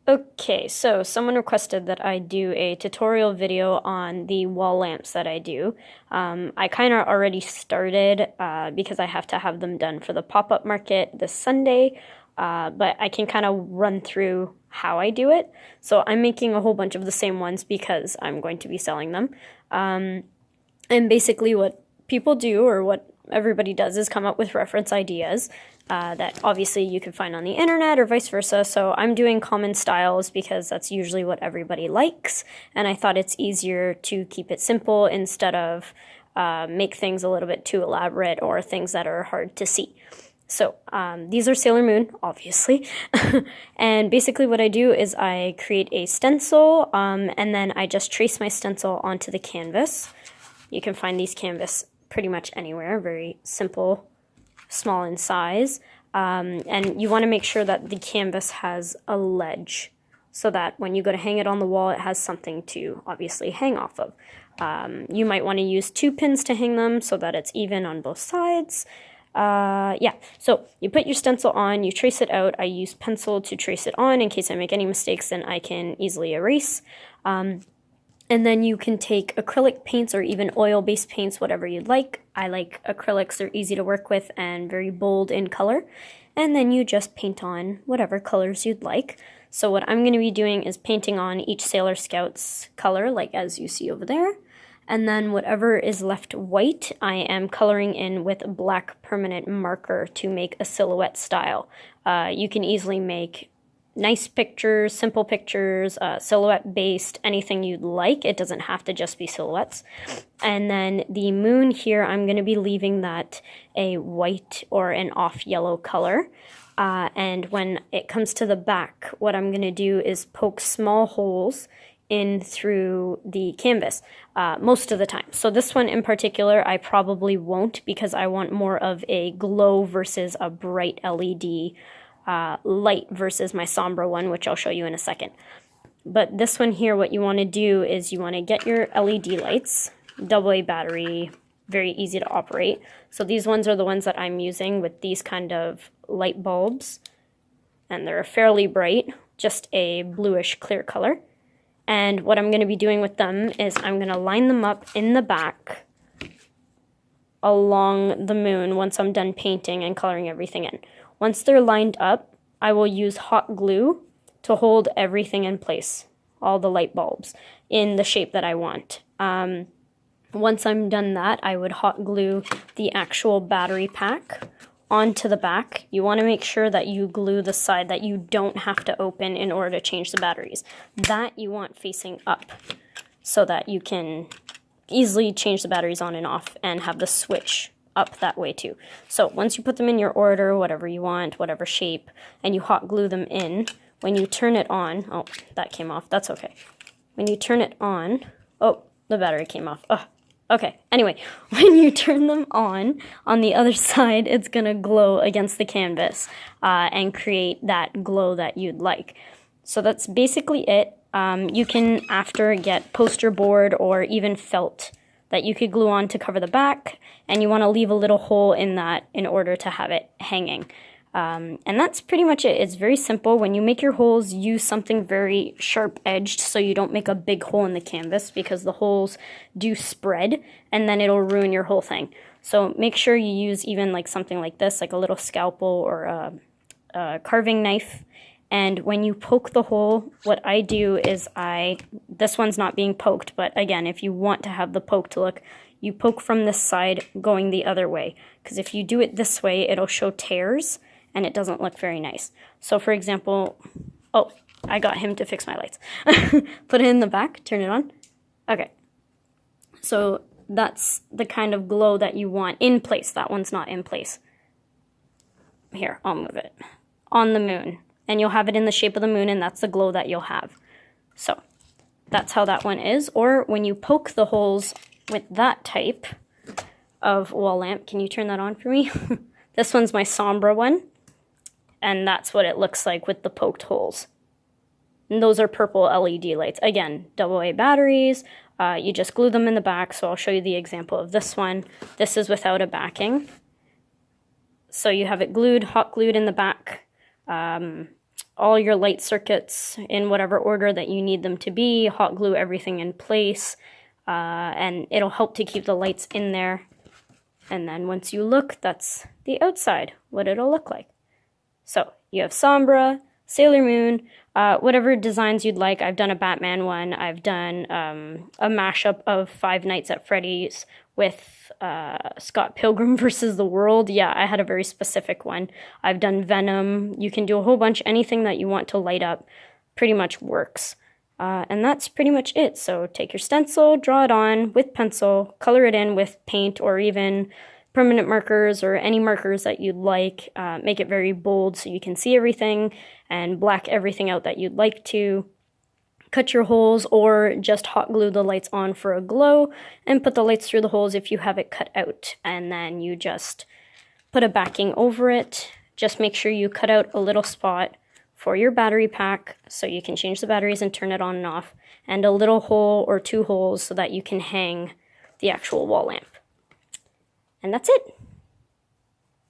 Okay, so someone requested that I do a tutorial video on the wall lamps that I do. I kind of already started because I have to have them done for the pop-up market this Sunday, but I can kind of run through how I do it. So I'm making a whole bunch of the same ones because I'm going to be selling them. And basically what people do, or what everybody does, is come up with reference ideas that obviously you can find on the internet or vice versa. So I'm doing common styles because that's usually what everybody likes, and I thought it's easier to keep it simple instead of make things a little bit too elaborate or things that are hard to see. So these are Sailor Moon, obviously. And basically what I do is I create a stencil, and then I just trace my stencil onto the canvas. You can find these canvas pretty much anywhere, very simple, small in size. And you want to make sure that the canvas has a ledge so that when you go to hang it on the wall, it has something to obviously hang off of. You might want to use 2 pins to hang them so that it's even on both sides. Yeah, so you put your stencil on, you trace it out. I use pencil to trace it on in case I make any mistakes, then I can easily erase. And then you can take acrylic paints or even oil-based paints, whatever you'd like. I like acrylics, they're easy to work with and very bold in color. And then you just paint on whatever colors you'd like. So what I'm going to be doing is painting on each Sailor Scout's color, like as you see over there. And then whatever is left white, I am coloring in with a black permanent marker to make a silhouette style. You can easily make nice pictures, simple pictures, silhouette-based, anything you'd like. It doesn't have to just be silhouettes. And then the moon here, I'm going to be leaving that a white or an off yellow color. And when it comes to the back, what I'm going to do is poke small holes in through the canvas most of the time. So this one in particular, I probably won't because I want more of a glow versus a bright LED light versus my somber one, which I'll show you in a second. But this one here, what you want to do is you want to get your LED lights, AA battery, very easy to operate. So these ones are the ones that I'm using with these kind of light bulbs, and they're fairly bright, just a bluish clear color. And what I'm going to be doing with them is I'm going to line them up in the back along the moon once I'm done painting and coloring everything in. Once they're lined up, I will use hot glue to hold everything in place, all the light bulbs, in the shape that I want. Once I'm done that, I would hot glue the actual battery pack onto the back. You want to make sure that you glue the side that you don't have to open in order to change the batteries. That you want facing up so that you can easily change the batteries on and off and have the switch up that way too. So once you put them in your order, whatever you want, whatever shape, and you hot glue them in, when you turn it on, oh, that came off, that's okay. When you turn it on, oh, the battery came off. Oh, okay, anyway, when you turn them on the other side, it's gonna glow against the canvas and create that glow that you'd like. So that's basically it. You can after get poster board or even felt that you could glue on to cover the back, and you want to leave a little hole in that in order to have it hanging. And that's pretty much it. It's very simple. When you make your holes, use something very sharp-edged so you don't make a big hole in the canvas because the holes do spread, and then it'll ruin your whole thing. So make sure you use even like something like this, like a little scalpel or a carving knife. And when you poke the hole, what I do is this one's not being poked, but again, if you want to have the poked look, you poke from this side going the other way. Because if you do it this way, it'll show tears, and it doesn't look very nice. So for example, oh, I got him to fix my lights. Put it in the back, turn it on. Okay. So that's the kind of glow that you want in place. That one's not in place. Here, I'll move it. On the moon. And you'll have it in the shape of the moon, and that's the glow that you'll have. So that's how that one is. Or when you poke the holes with that type of wall lamp, can you turn that on for me? This one's my somber one, and that's what it looks like with the poked holes. And those are purple LED lights. Again, AA batteries. You just glue them in the back, so I'll show you the example of this one. This is without a backing. So you have it glued, hot glued in the back. all your light circuits in whatever order that you need them to be, hot glue everything in place, and it'll help to keep the lights in there. And then once you look, that's the outside, what it'll look like. So you have Sombra, Sailor Moon, whatever designs you'd like. I've done a Batman one. I've done a mashup of Five Nights at Freddy's with Scott Pilgrim versus the World. Yeah, I had a very specific one. I've done Venom. You can do a whole bunch. Anything that you want to light up pretty much works. And that's pretty much it. So take your stencil, draw it on with pencil, color it in with paint or even permanent markers or any markers that you'd like. Make it very bold so you can see everything, and black everything out that you'd like to. Cut your holes or just hot glue the lights on for a glow and put the lights through the holes if you have it cut out. And then you just put a backing over it. Just make sure you cut out a little spot for your battery pack so you can change the batteries and turn it on and off, and a little hole or two holes so that you can hang the actual wall lamp. And that's it.